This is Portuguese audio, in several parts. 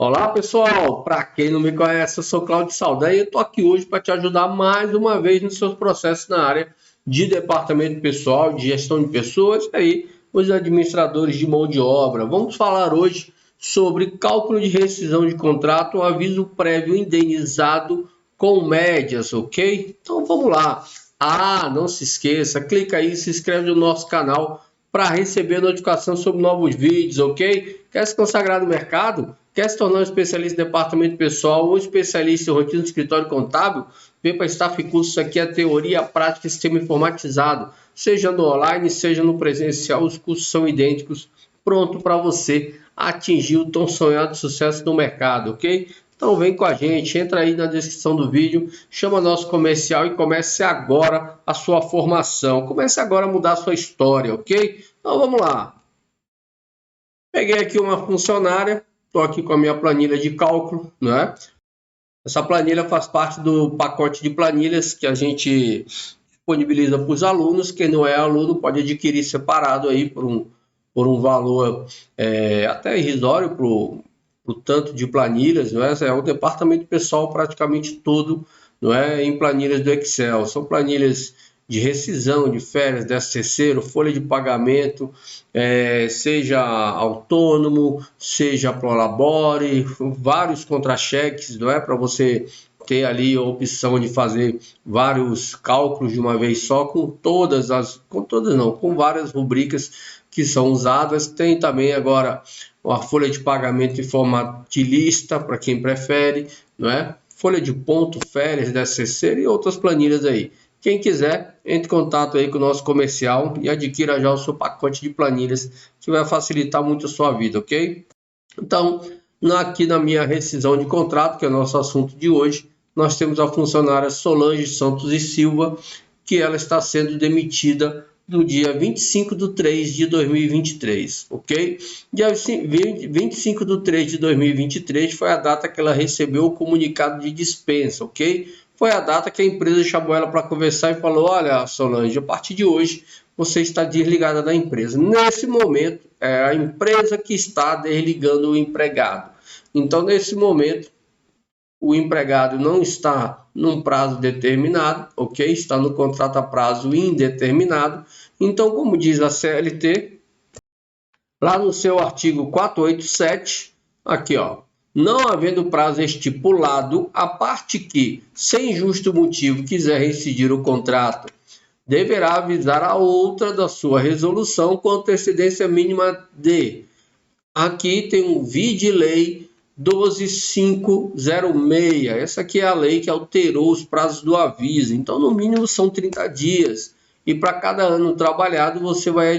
Olá pessoal, para quem não me conhece, eu sou Cláudio Saldanha e estou aqui hoje para te ajudar mais uma vez nos seus processos na área de departamento pessoal, de gestão de pessoas, aí os administradores de mão de obra. Vamos falar hoje sobre cálculo de rescisão de contrato, um aviso prévio indenizado com médias, ok? Então vamos lá. Não se esqueça, clica aí, se inscreve no nosso canal para receber notificação sobre novos vídeos, ok? Quer se consagrar no mercado? Quer se tornar um especialista em departamento pessoal ou um especialista em rotina de escritório contábil? Vem para Staff Cursos, aqui é a teoria, a prática e sistema informatizado. Seja no online, seja no presencial, os cursos são idênticos, pronto para você atingir o tão sonhado sucesso no mercado, ok? Então vem com a gente, entra aí na descrição do vídeo, chama nosso comercial e comece agora a sua formação. Comece agora a mudar a sua história, ok? Então vamos lá. Peguei aqui uma funcionária, estou aqui com a minha planilha de cálculo, né? Essa planilha faz parte do pacote de planilhas que a gente disponibiliza para os alunos. Quem não é aluno pode adquirir separado aí por um valor até irrisório para o tanto de planilhas, não é? É o departamento pessoal praticamente todo, não é, em planilhas do Excel. São planilhas de rescisão, de férias, 13º, folha de pagamento, seja autônomo, seja prolabore, vários contra-cheques, não é, para você ter ali a opção de fazer vários cálculos de uma vez só, com várias rubricas que são usadas. Tem também agora a folha de pagamento em formato de lista, para quem prefere, não é? Folha de ponto, férias, 13º e outras planilhas aí. Quem quiser, entre em contato aí com o nosso comercial e adquira já o seu pacote de planilhas, que vai facilitar muito a sua vida, ok? Então, aqui na minha rescisão de contrato, que é o nosso assunto de hoje, nós temos a funcionária Solange Santos e Silva, que ela está sendo demitida no dia 25 de 3 de 2023, ok? Dia 25 de 3 de 2023 foi a data que ela recebeu o comunicado de dispensa, ok? Foi a data que a empresa chamou ela para conversar e falou: olha, Solange, a partir de hoje você está desligada da empresa. Nesse momento, é a empresa que está desligando o empregado. Então, nesse momento, o empregado não está num prazo determinado, ok? Está no contrato a prazo indeterminado. Então, como diz a CLT, lá no seu artigo 487, aqui ó, não havendo prazo estipulado, a parte que, sem justo motivo, quiser rescindir o contrato, deverá avisar a outra da sua resolução com antecedência mínima de. Aqui tem um vide-lei 12506. Essa aqui é a lei que alterou os prazos do aviso. Então, no mínimo, são 30 dias. E para cada ano trabalhado, você vai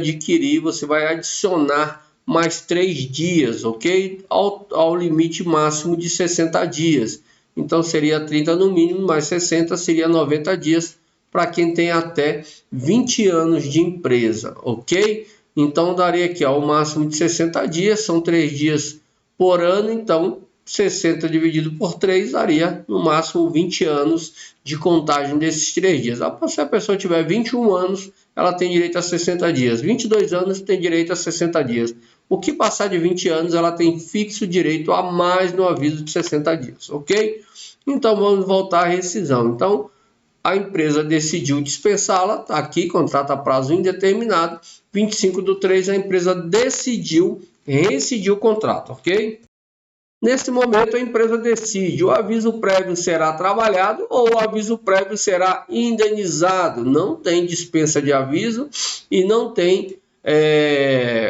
adicionar mais 3 dias, ok? Ao limite máximo de 60 dias. Então, seria 30 no mínimo, mais 60 seria 90 dias para quem tem até 20 anos de empresa, ok? Então, daria aqui o máximo de 60 dias, são 3 dias por ano, então 60 dividido por 3 daria no máximo 20 anos de contagem desses 3 dias. Se a pessoa tiver 21 anos, ela tem direito a 60 dias, 22 anos tem direito a 60 dias. O que passar de 20 anos, ela tem fixo direito a mais no aviso de 60 dias, ok? Então, vamos voltar à rescisão. Então, a empresa decidiu dispensá-la, está aqui, contrato a prazo indeterminado, 25 do 3, a empresa decidiu rescindir o contrato, ok? Nesse momento, a empresa decide: o aviso prévio será trabalhado ou o aviso prévio será indenizado. Não tem dispensa de aviso e não tem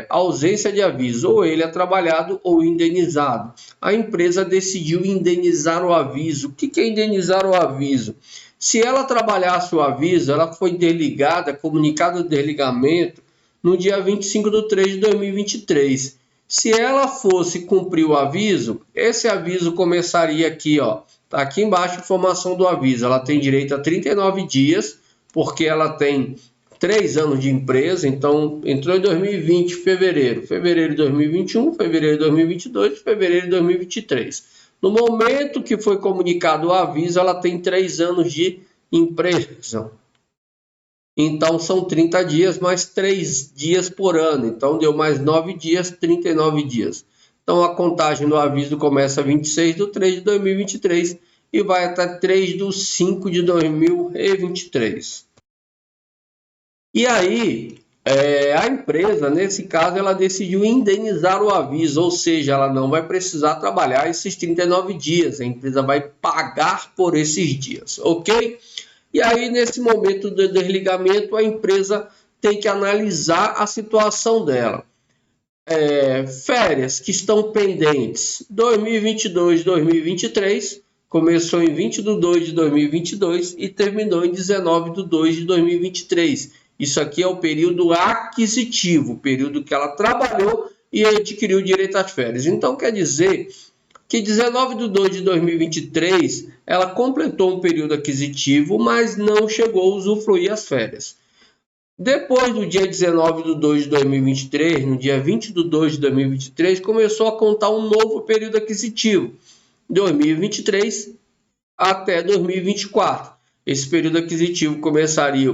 ausência de aviso. Ou ele é trabalhado ou indenizado. A empresa decidiu indenizar o aviso. O que é indenizar o aviso? Se ela trabalhasse o aviso, ela foi desligada, comunicado de desligamento, no dia 25 de 3 de 2023. Se ela fosse cumprir o aviso, esse aviso começaria aqui, ó. Tá aqui embaixo a informação do aviso. Ela tem direito a 39 dias, porque ela tem 3 anos de empresa. Então, entrou em 2020, fevereiro de 2021, fevereiro de 2022, fevereiro de 2023. No momento que foi comunicado o aviso, ela tem 3 anos de empresa. Então, são 30 dias mais 3 dias por ano. Então, deu mais 9 dias, 39 dias. Então, a contagem do aviso começa 26/3/2023 e vai até 3/5/2023. E aí, a empresa, nesse caso, ela decidiu indenizar o aviso, ou seja, ela não vai precisar trabalhar esses 39 dias, a empresa vai pagar por esses dias, ok? E aí, nesse momento do desligamento, a empresa tem que analisar a situação dela. Férias que estão pendentes 2022-2023, começou em 20/2/2022 e terminou em 19/2/2023. Isso aqui é o período aquisitivo, o período que ela trabalhou e adquiriu direito às férias. Então, quer dizer que 19/2/2023 ela completou um período aquisitivo, mas não chegou a usufruir as férias. Depois do dia 19/2/2023, no dia 20/2/2023, começou a contar um novo período aquisitivo, 2023 até 2024. Esse período aquisitivo começou em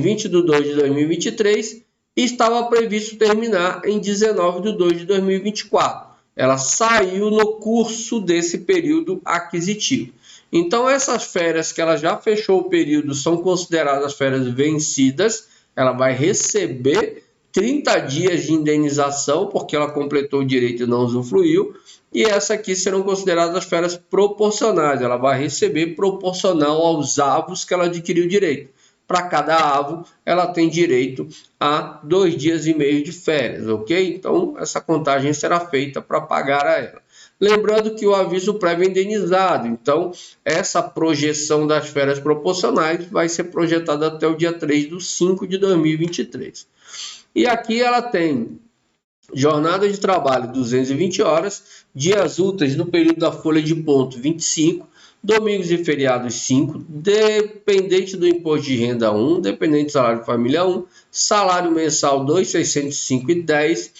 20/2/2023 e estava previsto terminar em 19/2/2024. Ela saiu no curso desse período aquisitivo. Então, essas férias que ela já fechou o período são consideradas férias vencidas. Ela vai receber 30 dias de indenização, porque ela completou o direito e não usufruiu. E essa aqui serão consideradas férias proporcionais. Ela vai receber proporcional aos avos que ela adquiriu direito. Para cada avo, ela tem direito a 2,5 dias de férias, ok? Então, essa contagem será feita para pagar a ela. Lembrando que o aviso prévio é indenizado, então essa projeção das férias proporcionais vai ser projetada até o dia 3/5/2023. E aqui ela tem jornada de trabalho 220 horas, dias úteis no período da folha de ponto 25, domingos e feriados 5, dependente do imposto de renda 1, dependente do salário de família 1, salário mensal 2.605,10,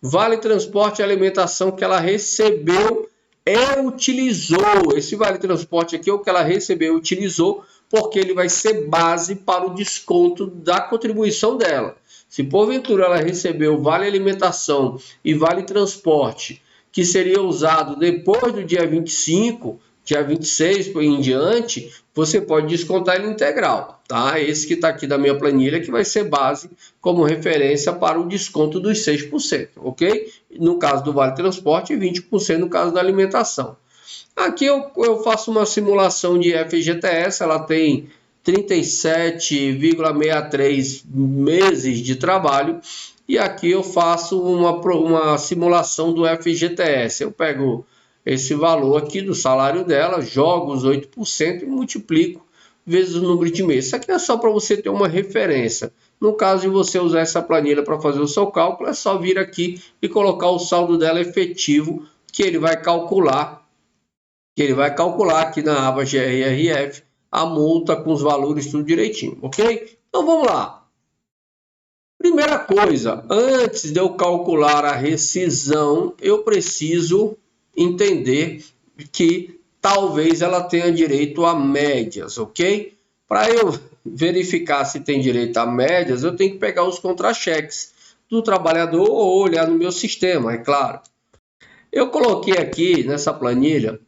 vale transporte e alimentação que ela recebeu e utilizou. Esse vale transporte aqui é o que ela recebeu e utilizou, porque ele vai ser base para o desconto da contribuição dela. Se porventura ela recebeu vale alimentação e vale transporte, que seria usado depois do dia 25, dia 26 em diante, você pode descontar ele integral, tá? Esse que está aqui da minha planilha, que vai ser base como referência para o desconto dos 6%, ok? No caso do vale transporte e 20% no caso da alimentação. Aqui eu faço uma simulação de FGTS, ela tem 37,63 meses de trabalho, e aqui eu faço uma simulação do FGTS. Eu pego esse valor aqui do salário dela, jogo os 8% e multiplico vezes o número de meses. Isso aqui é só para você ter uma referência. No caso de você usar essa planilha para fazer o seu cálculo, é só vir aqui e colocar o saldo dela efetivo, que ele vai calcular aqui na aba GRRF a multa com os valores tudo direitinho, ok? Então vamos lá. Primeira coisa, antes de eu calcular a rescisão, eu preciso entender que talvez ela tenha direito a médias, ok? Para eu verificar se tem direito a médias, eu tenho que pegar os contra-cheques do trabalhador ou olhar no meu sistema, é claro. Eu coloquei aqui nessa planilha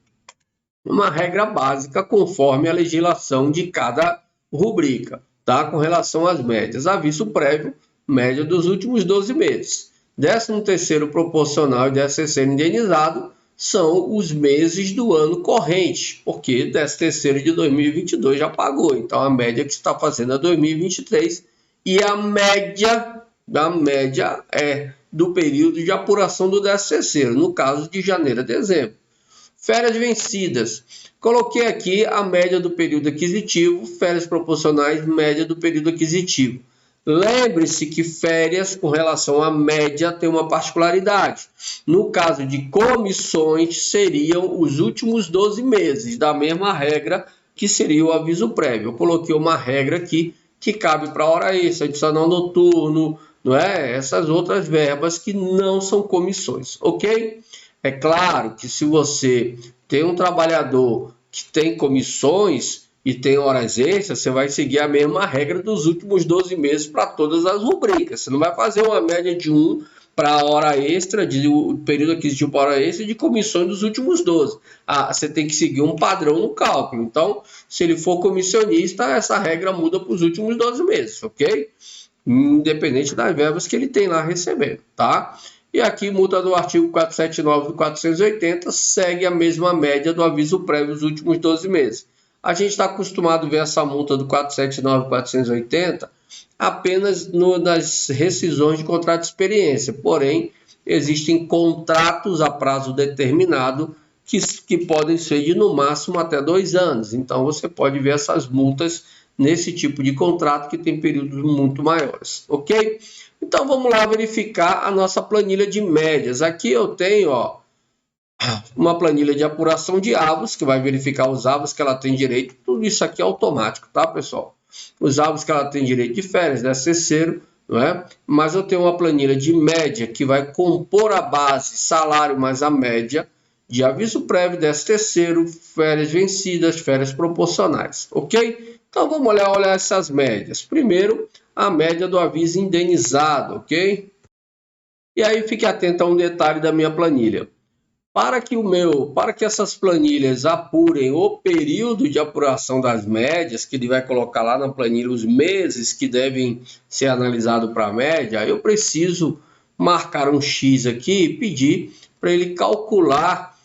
uma regra básica conforme a legislação de cada rubrica, tá? Com relação às médias. Aviso prévio, média dos últimos 12 meses. 13º proporcional e 13º indenizado são os meses do ano corrente, porque 13º de 2022 já pagou, então a média que está fazendo é 2023 e a média é do período de apuração do 13º, no caso de janeiro a dezembro. Férias vencidas. Coloquei aqui a média do período aquisitivo, férias proporcionais, média do período aquisitivo. Lembre-se que férias, com relação à média, tem uma particularidade. No caso de comissões, seriam os últimos 12 meses, da mesma regra que seria o aviso prévio. Eu coloquei uma regra aqui que cabe para hora extra, adicional noturno, não é? Essas outras verbas que não são comissões, ok? É claro que se você tem um trabalhador que tem comissões e tem horas extras, você vai seguir a mesma regra dos últimos 12 meses para todas as rubricas. Você não vai fazer uma média de um para a hora extra, o período aquisitivo para hora extra de comissões dos últimos 12. Você tem que seguir um padrão no cálculo. Então, se ele for comissionista, essa regra muda para os últimos 12 meses, ok? Independente das verbas que ele tem lá recebendo, tá? E aqui, multa do artigo 479 do 480 segue a mesma média do aviso prévio dos últimos 12 meses. A gente está acostumado a ver essa multa do 479 e 480 apenas nas rescisões de contrato de experiência. Porém, existem contratos a prazo determinado que podem ser de no máximo até 2 anos. Então, você pode ver essas multas nesse tipo de contrato que tem períodos muito maiores, ok? Então, vamos lá verificar a nossa planilha de médias. Aqui eu tenho, uma planilha de apuração de avos, que vai verificar os avos que ela tem direito. Tudo isso aqui é automático, tá, pessoal? Os avos que ela tem direito de férias, 13º, não é? Mas eu tenho uma planilha de média que vai compor a base, salário mais a média, de aviso prévio, 13º, férias vencidas, férias proporcionais, ok? Então, vamos olhar essas médias. Primeiro, a média do aviso indenizado, ok? E aí, fique atento a um detalhe da minha planilha. Para que essas planilhas apurem o período de apuração das médias, que ele vai colocar lá na planilha os meses que devem ser analisados para a média, eu preciso marcar um X aqui e pedir para ele calcular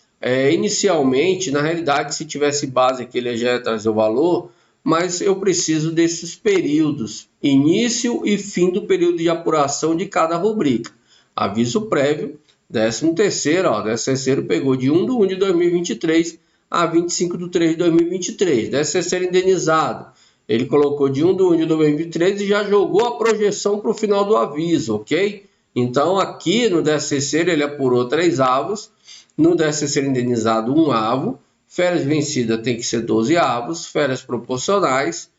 inicialmente. Na realidade, se tivesse base aqui, ele já ia trazer o valor, mas eu preciso desses períodos, início e fim do período de apuração de cada rubrica. Aviso prévio, 13º, 13º pegou de 1/1 de 2023 a 25/3 de 2023. 13º indenizado, ele colocou de 1/1 de 2023 e já jogou a projeção para o final do aviso, ok? Então, aqui no 13º ele apurou 3 avos, no 13º indenizado 1 avo, férias vencidas tem que ser 12 avos, férias proporcionais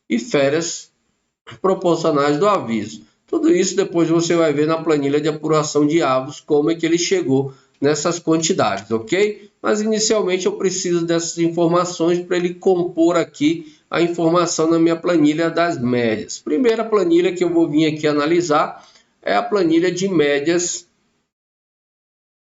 e férias proporcionais do aviso. Tudo isso depois você vai ver na planilha de apuração de avos como é que ele chegou nessas quantidades, ok? Mas inicialmente eu preciso dessas informações para ele compor aqui a informação na minha planilha das médias. Primeira planilha que eu vou vir aqui analisar é a planilha de médias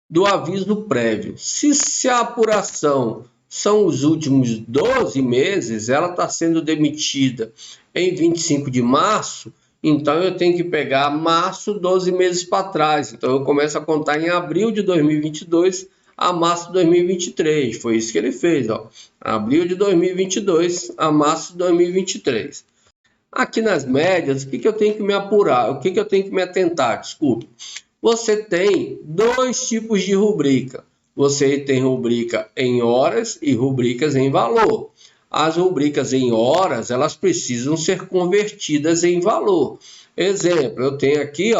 do aviso prévio. Se a apuração são os últimos 12 meses, ela está sendo demitida em 25 de março, então eu tenho que pegar março, 12 meses para trás. Então eu começo a contar em abril de 2022 a março de 2023. Foi isso que ele fez, abril de 2022 a março de 2023. Aqui nas médias, o que eu tenho que me apurar? O que eu tenho que me atentar? Desculpe. Você tem 2 tipos de rubrica. Você tem rubrica em horas e rubricas em valor. As rubricas em horas, elas precisam ser convertidas em valor. Exemplo, eu tenho aqui,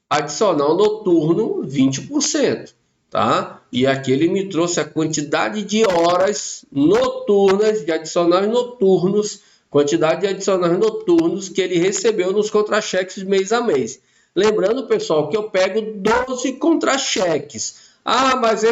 adicional noturno 20%, tá? E aqui ele me trouxe a quantidade de horas noturnas, de adicionais noturnos, quantidade de adicionais noturnos que ele recebeu nos contra-cheques mês a mês. Lembrando, pessoal, que eu pego 12 contra-cheques. Mas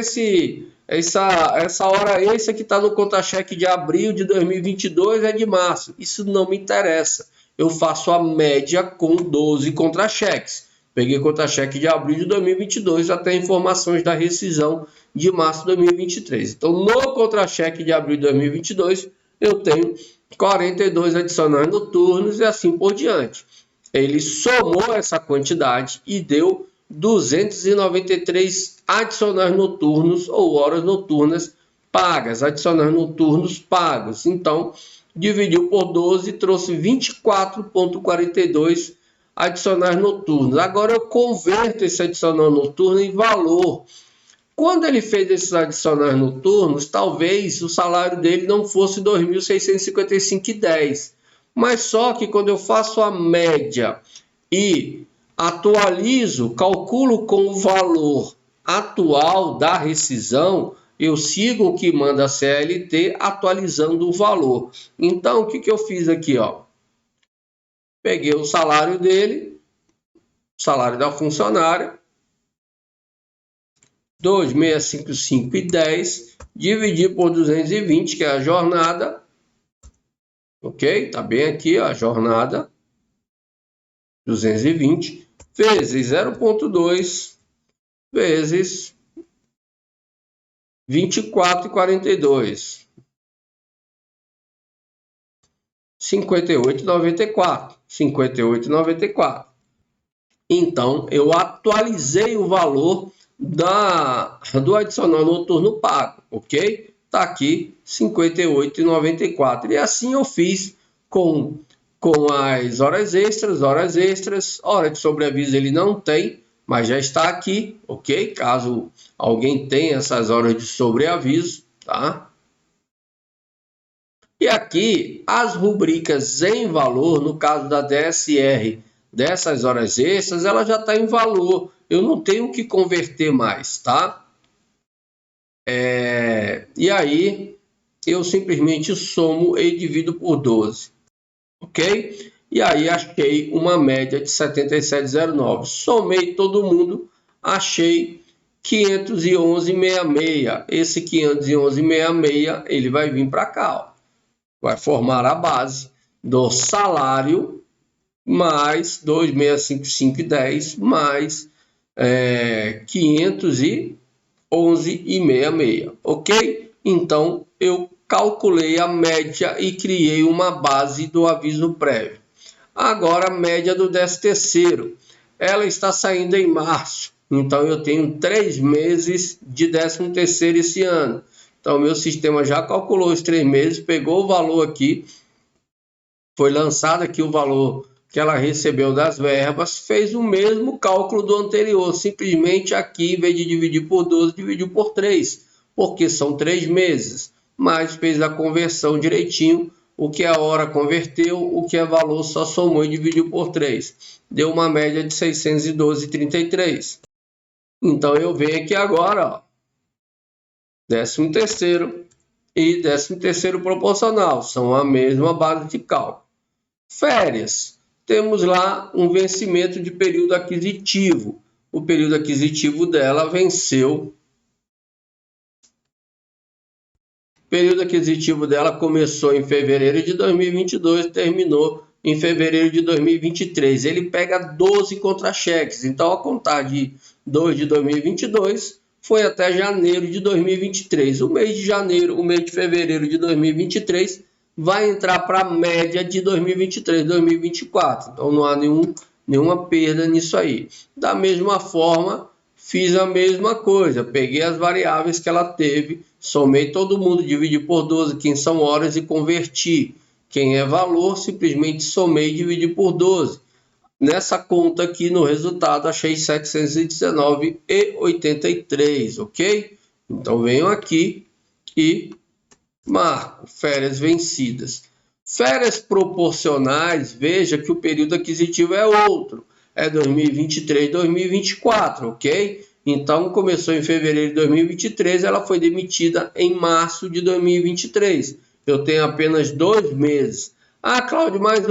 essa hora extra que está no contra-cheque de abril de 2022 é de março. Isso não me interessa. Eu faço a média com 12 contra-cheques. Peguei contra-cheque de abril de 2022 até informações da rescisão de março de 2023. Então, no contra-cheque de abril de 2022, eu tenho 42 adicionais noturnos e assim por diante. Ele somou essa quantidade e deu 293 adicionais noturnos ou horas noturnas pagas, adicionais noturnos pagos. Então, dividiu por 12 e trouxe 24,42 adicionais noturnos. Agora eu converto esse adicional noturno em valor. Quando ele fez esses adicionais noturnos, talvez o salário dele não fosse 2.655,10. Mas só que quando eu faço a média e atualizo, calculo com o valor atual da rescisão, eu sigo o que manda a CLT atualizando o valor. Então, o que eu fiz aqui? Peguei o salário dele, salário da funcionária, 2.655,10, dividi por 220, que é a jornada. Ok? Tá bem aqui a jornada, 220. vezes 0,2 vezes 24,42. 58,94. 58,94. Então, eu atualizei o valor do adicional noturno pago, ok? Está aqui 58,94. E assim eu fiz com as horas extras, hora de sobreaviso ele não tem, mas já está aqui, ok? Caso alguém tenha essas horas de sobreaviso, tá? E aqui as rubricas em valor, no caso da DSR, dessas horas extras, ela já está em valor. Eu não tenho que converter mais, tá? E aí eu simplesmente somo e divido por 12, ok? E aí achei uma média de 77,09. Somei todo mundo, achei 511,66. Esse 511,66 ele vai vir para cá, ó. Vai formar a base do salário mais 2.655,10 mais 511,66, ok? Então, eu calculei a média e criei uma base do aviso prévio. Agora, a média do 13º. Ela está saindo em março, então eu tenho 3 meses de 13º esse ano. Então, meu sistema já calculou os 3 meses, pegou o valor aqui, foi lançado aqui o valor que ela recebeu das verbas, fez o mesmo cálculo do anterior, simplesmente aqui, em vez de dividir por 12, dividiu por 3, porque são 3 meses, mas fez a conversão direitinho, o que a hora converteu, o que é valor só somou e dividiu por 3. Deu uma média de 612,33. Então, eu venho aqui agora, ó, 13º e 13º proporcional, são a mesma base de cálculo. Férias, temos lá um vencimento de período aquisitivo. O período aquisitivo dela venceu. O período aquisitivo dela começou em fevereiro de 2022, terminou em fevereiro de 2023. Ele pega 12 contra-cheques. Então, a contar de 2 de 2022 foi até janeiro de 2023. O mês de janeiro, o mês de fevereiro de 2023 vai entrar para a média de 2023, 2024. Então, não há nenhuma perda nisso aí. Da mesma forma, fiz a mesma coisa. Peguei as variáveis que ela teve, somei todo mundo, dividi por 12, quem são horas, e converti. Quem é valor, simplesmente somei e dividi por 12. Nessa conta aqui, no resultado, achei 719,83, ok? Então, venho aqui e marco férias vencidas. Férias proporcionais, veja que o período aquisitivo é outro, é 2023, 2024, ok? Então, começou em fevereiro de 2023, ela foi demitida em março de 2023. Eu tenho apenas 2 meses. Ah, Cláudio, mas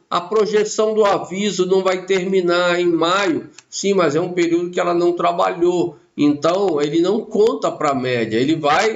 a projeção do aviso não vai terminar em maio. Sim, mas é um período que ela não trabalhou. Então, ele não conta para a média.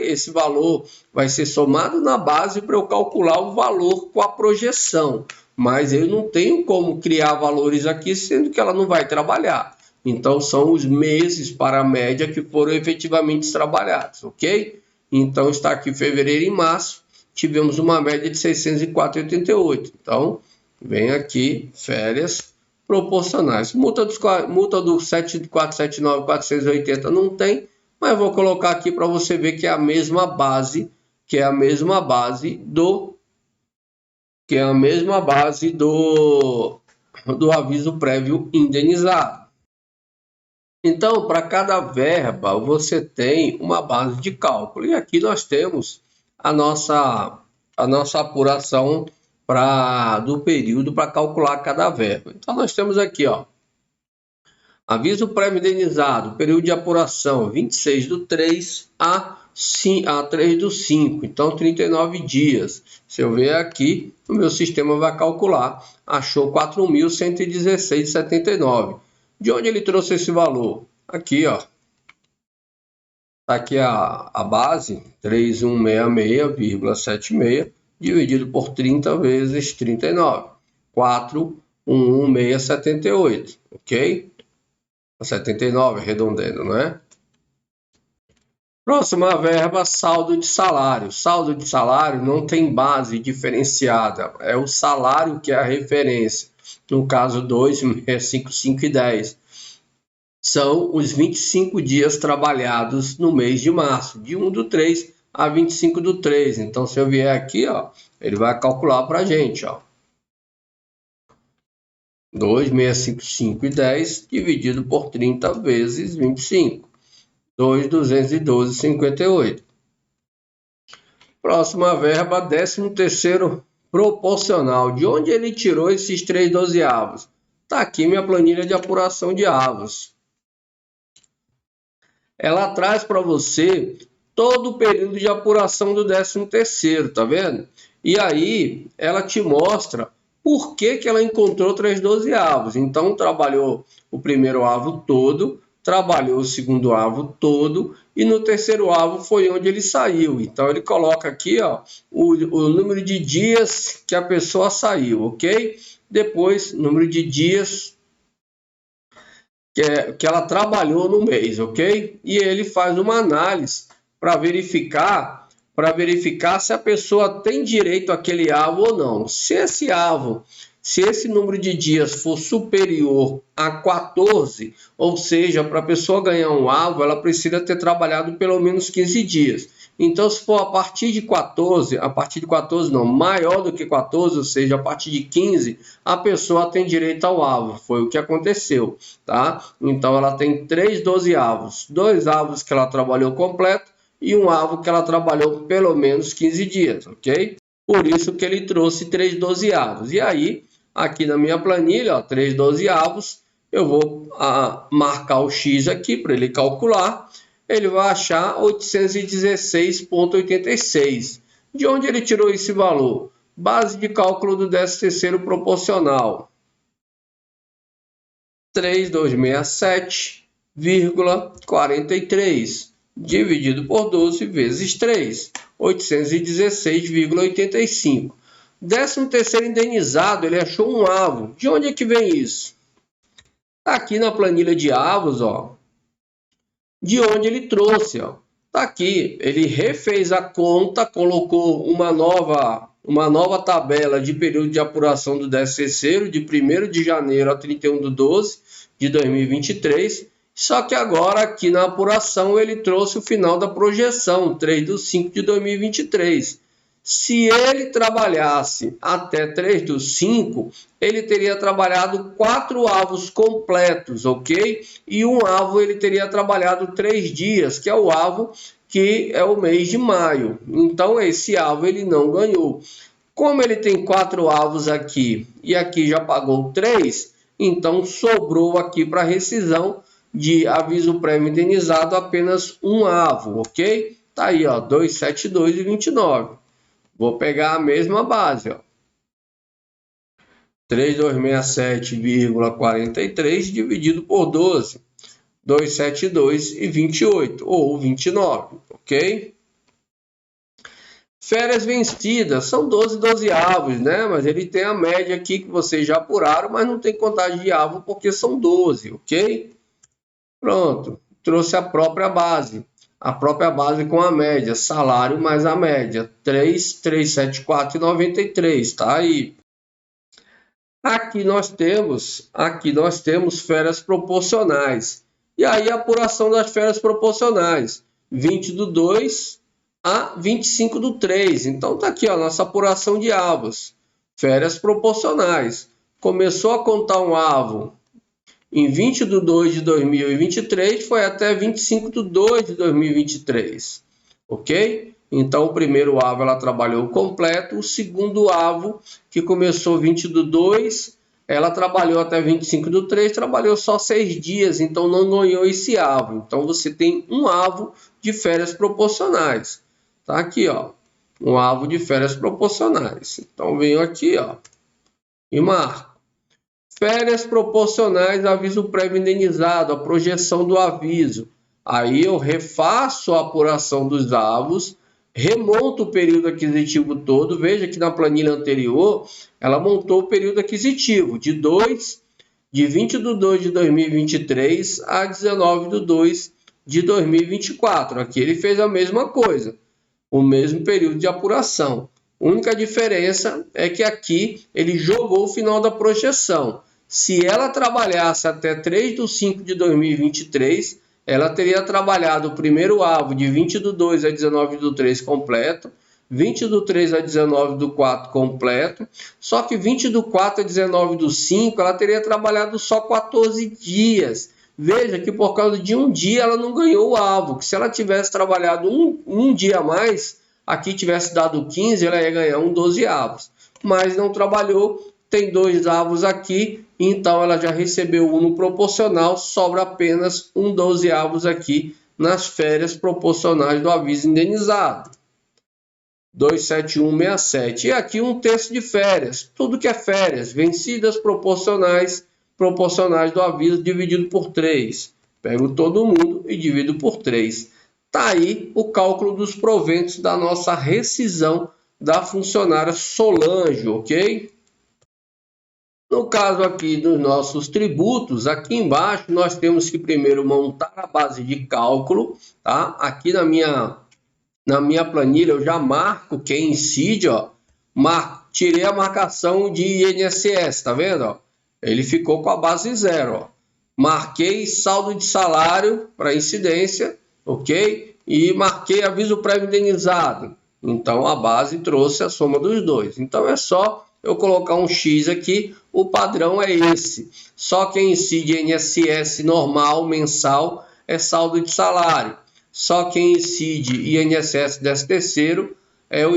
Esse valor vai ser somado na base para eu calcular o valor com a projeção. Mas eu não tenho como criar valores aqui, sendo que ela não vai trabalhar. Então, são os meses para a média que foram efetivamente trabalhados, ok? Então, está aqui fevereiro e março, tivemos uma média de 604,88. Então, vem aqui, férias proporcionais. Multa do 7479,480 não tem, mas vou colocar aqui para você ver que é a mesma base, do aviso prévio indenizado. Então, para cada verba, você tem uma base de cálculo. E aqui nós temos a nossa apuração do período para calcular cada verba. Então, nós temos aqui, ó, aviso prévio indenizado, período de apuração, 26/3 a 3/5. Então, 39 dias. Se eu ver aqui, o meu sistema vai calcular. Achou 4.116,79. De onde ele trouxe esse valor? Aqui, ó. Está aqui a base, 3.166,76, dividido por 30 vezes 39. 4 11678, ok? 79, arredondando, não é? Próxima verba, saldo de salário. Saldo de salário não tem base diferenciada, é o salário que é a referência. No caso 2, 5, 5 e 10. São os 25 dias trabalhados no mês de março, de 1/3 a 25/3. Então, se eu vier aqui, ó, ele vai calcular para a gente, ó. 2, 6, 5, 5 e 10 dividido por 30 vezes 25. 2, 212,58. Próxima verba, 13º proporcional. De onde ele tirou esses 3/12? Está aqui minha planilha de apuração de avos. Ela traz para você todo o período de apuração do 13º, tá vendo? E aí ela te mostra por que ela encontrou 3/12. Então trabalhou o primeiro avo todo, trabalhou o segundo avo todo e no terceiro avo foi onde ele saiu. Então ele coloca aqui, ó, o número de dias que a pessoa saiu, ok? Depois, número de dias que ela trabalhou no mês, ok? E ele faz uma análise para verificar se a pessoa tem direito àquele avo ou não. Se esse número de dias for superior a 14, ou seja, para a pessoa ganhar um avo, ela precisa ter trabalhado pelo menos 15 dias. Então, se for a partir de 14 não, maior do que 14, ou seja, a partir de 15, a pessoa tem direito ao avo. Foi o que aconteceu, tá? Então, ela tem 3/12. 2 avos que ela trabalhou completo e um avo que ela trabalhou pelo menos 15 dias, ok? Por isso que ele trouxe 3/12. E aí, aqui na minha planilha, ó, 3/12, eu vou marcar o X aqui para ele calcular. Ele vai achar 816,86. De onde ele tirou esse valor? Base de cálculo do 13º proporcional. 3.267,43 dividido por 12 vezes 3, 816,85. 13º indenizado, ele achou um avo. De onde é que vem isso? Aqui na planilha de avos, ó, de onde ele trouxe, ó. Tá aqui, ele refez a conta, colocou uma nova tabela de período de apuração do 13º, de 1º de janeiro a 31/12 de 2023, só que agora aqui na apuração ele trouxe o final da projeção, 3/5 de 2023. Se ele trabalhasse até 3/5, ele teria trabalhado 4 avos completos, ok? E um avo ele teria trabalhado 3 dias, que é o avo que é o mês de maio. Então, esse avo ele não ganhou. Como ele tem 4 avos aqui e aqui já pagou 3, então sobrou aqui para rescisão de aviso prévio indenizado apenas um avo, ok? Tá aí, ó, 272,29. Vou pegar a mesma base, ó. 3.267,43 dividido por 12, 272,28 ou 29, ok? Férias vencidas, são 12 avos, né? Mas ele tem a média aqui que vocês já apuraram, mas não tem contagem de avo porque são 12, ok? Pronto, trouxe a própria base. A própria base com a média, salário mais a média, 3.374,93, tá aí. Aqui nós temos férias proporcionais. E aí a apuração das férias proporcionais, 20/2 a 25/3. Então tá aqui, ó, nossa apuração de avos. Férias proporcionais. Começou a contar um avo em 20/2 de 2023, foi até 25/2 de 2023, ok? Então, o primeiro avo ela trabalhou completo, o segundo avo, que começou 20/2, ela trabalhou até 25/3, trabalhou só 6 dias, então não ganhou esse avo. Então, você tem um avo de férias proporcionais. Tá aqui, ó, um avo de férias proporcionais. Então, venho aqui, ó, e marco. Férias proporcionais, aviso prévio indenizado, a projeção do aviso. Aí eu refaço a apuração dos avos, remonta o período aquisitivo todo. Veja que na planilha anterior, ela montou o período aquisitivo de 20 de 2 de 2023 a 19 de 2 de 2024. Aqui ele fez a mesma coisa, o mesmo período de apuração. A única diferença é que aqui ele jogou o final da projeção. Se ela trabalhasse até 3 de 5 de 2023, ela teria trabalhado o primeiro alvo de 20 do 2 a 19 do 3 completo, 20 do 3 a 19 do 4 completo, só que 20 do 4 a 19 do 5, ela teria trabalhado só 14 dias. Veja que por causa de um dia ela não ganhou o alvo, que se ela tivesse trabalhado um dia a mais, aqui tivesse dado 15, ela ia ganhar um 12avos. Mas não trabalhou, tem 2 avos aqui, então ela já recebeu 1 no proporcional, sobra apenas um 12avos aqui nas férias proporcionais do aviso indenizado. 27167. E aqui 1/3 de férias. Tudo que é férias, vencidas proporcionais do aviso dividido por 3. Pego todo mundo e divido por 3. Está aí o cálculo dos proventos da nossa rescisão da funcionária Solange, ok? No caso aqui dos nossos tributos, aqui embaixo nós temos que primeiro montar a base de cálculo, tá? Aqui na minha planilha eu já marco quem incide, ó. Tirei a marcação de INSS, tá vendo? Ó? Ele ficou com a base 0, ó. Marquei saldo de salário para incidência, ok? E marquei aviso prévio indenizado. Então a base trouxe a soma dos dois. Então é só eu colocar um X aqui, o padrão é esse. Só quem incide INSS normal, mensal, é saldo de salário. Só quem incide INSS 13º é o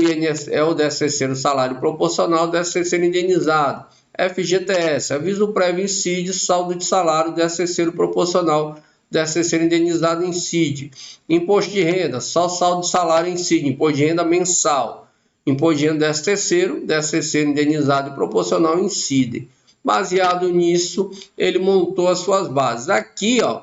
13º salário proporcional, 13º indenizado. FGTS, aviso prévio incide, saldo de salário, 13º proporcional, 13º indenizado incide. Imposto de renda, só saldo de salário incide, imposto de renda mensal. Imposto de renda 13º indenizado e proporcional incidem. Baseado nisso, ele montou as suas bases. Aqui, ó,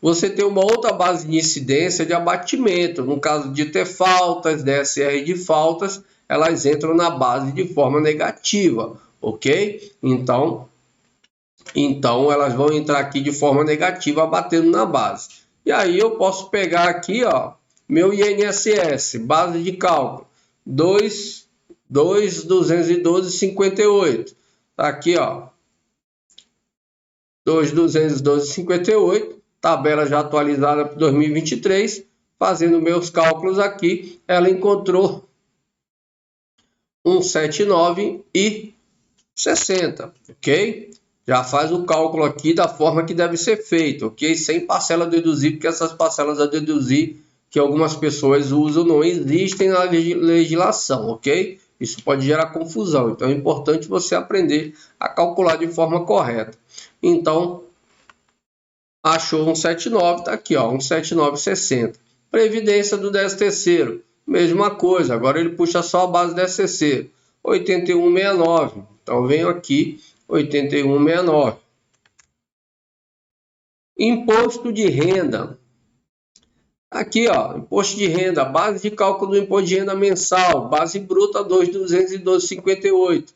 você tem uma outra base de incidência de abatimento. No caso de ter faltas, DSR de faltas, elas entram na base de forma negativa, ok? Então elas vão entrar aqui de forma negativa, batendo na base. E aí eu posso pegar aqui, ó, meu INSS, base de cálculo, 2.212,58. Tá aqui, ó, 2.212,58. Tabela já atualizada para 2023, fazendo meus cálculos aqui, ela encontrou 179,60, ok? Já faz o cálculo aqui da forma que deve ser feito, ok? Sem parcela a deduzir, porque essas parcelas a deduzir que algumas pessoas usam não existem na legislação, ok? Isso pode gerar confusão, então é importante você aprender a calcular de forma correta. Então, achou 179, tá aqui, ó, 179,60. Previdência do 13º, mesma coisa, agora ele puxa só a base 13º, 81,69. Então venho aqui, 81,69. Imposto de renda. Aqui, ó, imposto de renda, base de cálculo do imposto de renda mensal, base bruta 2.212,58.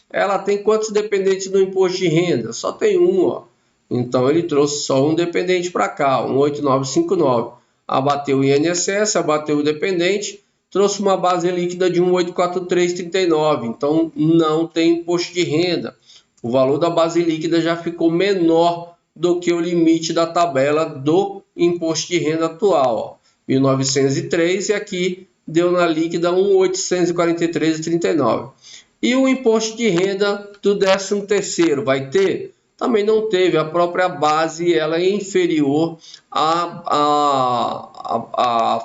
Ela tem quantos dependentes no imposto de renda? Só tem um, ó. Então, ele trouxe só um dependente para cá, 18959. Abateu o INSS, abateu o dependente, trouxe uma base líquida de 1.843,39. Então, não tem imposto de renda. O valor da base líquida já ficou menor do que o limite da tabela do imposto de renda atual, ó, 1.903, e aqui deu na líquida 1.843,39. E o imposto de renda do 13º vai ter? Também não teve, a própria base ela é inferior à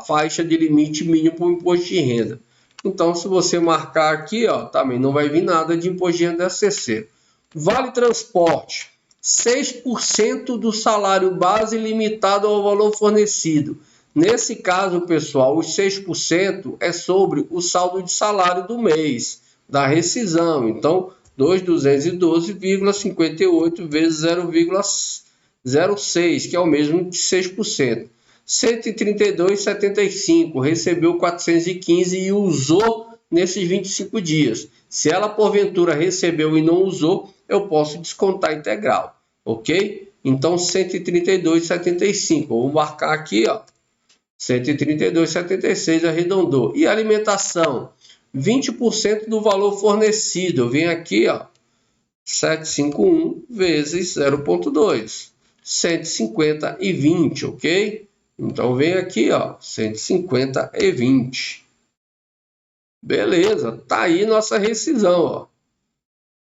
faixa de limite mínimo para o imposto de renda. Então, se você marcar aqui, ó, também não vai vir nada de imposto de renda 13º. Vale transporte, 6% do salário base limitado ao valor fornecido. Nesse caso, pessoal, os 6% é sobre o saldo de salário do mês, da rescisão. Então, 2.212,58 vezes 0,06, que é o mesmo que 6%. 132,75, recebeu 415 e usou nesses 25 dias. Se ela porventura recebeu e não usou, eu posso descontar integral, ok? Então 132,75, vou marcar aqui, ó, 132,76 arredondou. E alimentação, 20% do valor fornecido, eu venho aqui, ó, 751 vezes 0,2, 150,20, ok? Então vem aqui, ó, 150,20. Beleza, tá aí nossa rescisão, ó.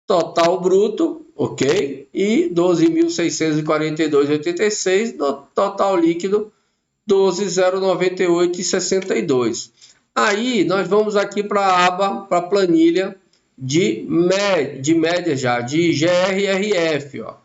Total bruto, ok? E 12.642,86, total líquido 12.098,62. Aí nós vamos aqui para a aba, para a planilha de média já, de GRRF, ó.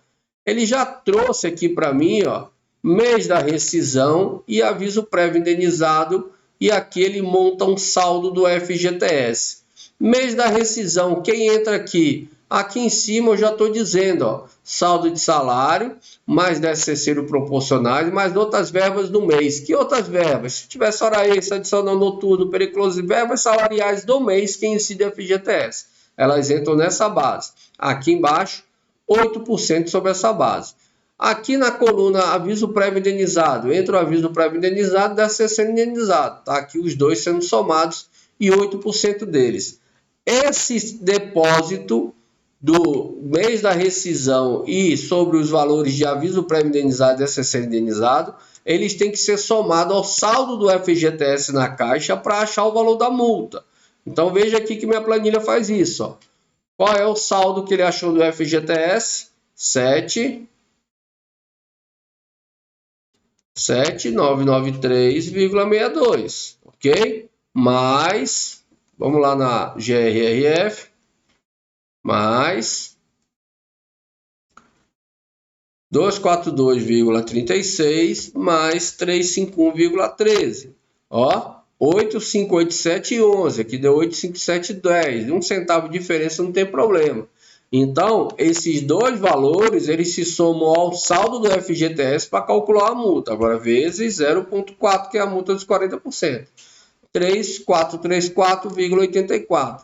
Ele já trouxe aqui para mim, ó, mês da rescisão e aviso prévio indenizado, e aqui ele monta um saldo do FGTS. Mês da rescisão, quem entra aqui? Aqui em cima eu já estou dizendo, ó, saldo de salário, mais 10º proporcionais, mais outras verbas do mês. Que outras verbas? Se tivesse hora extra, adicional noturno, periculoso e verbas salariais do mês que incide FGTS. Elas entram nessa base. Aqui embaixo, 8% sobre essa base. Aqui na coluna aviso prévio indenizado, entra o aviso prévio indenizado e 10º indenizado. Tá aqui os dois sendo somados e 8% deles. Esse depósito do mês da rescisão e sobre os valores de aviso prévio indenizado e 10º indenizado, eles têm que ser somados ao saldo do FGTS na Caixa para achar o valor da multa. Então veja aqui que minha planilha faz isso, ó. Qual é o saldo que ele achou do FGTS? 7.993,62, ok? Mais, vamos lá na GRRF, mais 242,36 mais 351,13, ó, 8,587,11, aqui deu 8,5710, 1 centavo de diferença não tem problema. Então, esses dois valores, eles se somam ao saldo do FGTS para calcular a multa. Agora, vezes 0,4, que é a multa dos 40%. 3.434,84.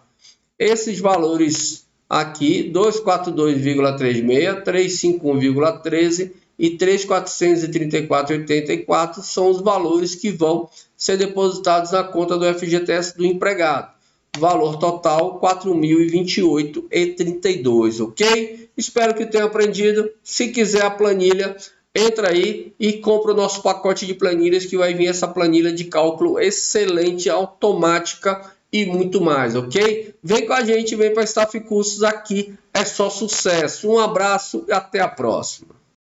Esses valores aqui, 242,36, 351,13 e 3.434,84 são os valores que vão ser depositados na conta do FGTS do empregado. Valor total 4.028,32, ok? Espero que tenha aprendido. Se quiser a planilha, entra aí e compra o nosso pacote de planilhas, que vai vir essa planilha de cálculo excelente, automática e muito mais, ok? Vem com a gente, vem para Staff Cursos, aqui é só sucesso. Um abraço e até a próxima.